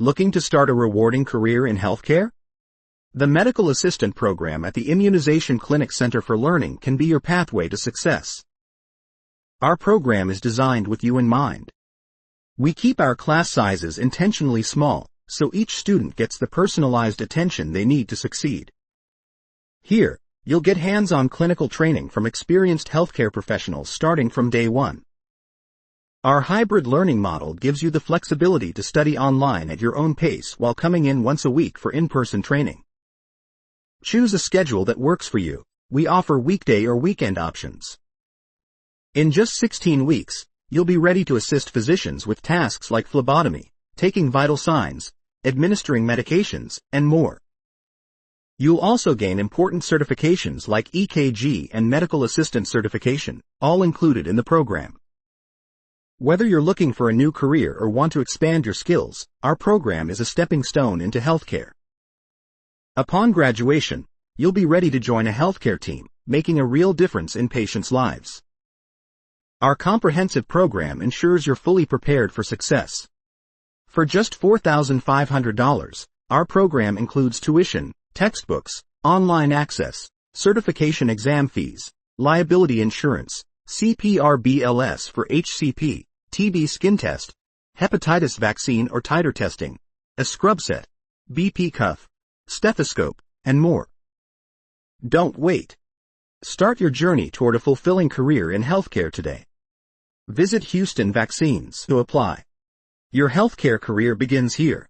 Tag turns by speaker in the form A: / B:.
A: Looking to start a rewarding career in healthcare? The Medical Assistant program at the Immunization Clinic Center for Learning can be your pathway to success. Our program is designed with you in mind. We keep our class sizes intentionally small, so each student gets the personalized attention they need to succeed. Here, you'll get hands-on clinical training from experienced healthcare professionals starting from day one. Our hybrid learning model gives you the flexibility to study online at your own pace while coming in once a week for in-person training. Choose a schedule that works for you. We offer weekday or weekend options. In just 16 weeks, you'll be ready to assist physicians with tasks like phlebotomy, taking vital signs, administering medications, and more. You'll also gain important certifications like EKG and medical assistant certification, all included in the program. Whether you're looking for a new career or want to expand your skills, our program is a stepping stone into healthcare. Upon graduation, you'll be ready to join a healthcare team, making a real difference in patients' lives. Our comprehensive program ensures you're fully prepared for success. For just $4,500, our program includes tuition, textbooks, online access, certification exam fees, liability insurance, CPR BLS for HCP, TB skin test, hepatitis vaccine or titer testing, a scrub set, BP cuff, stethoscope, and more. Don't wait. Start your journey toward a fulfilling career in healthcare today. Visit Houston Vaccines to apply. Your healthcare career begins here.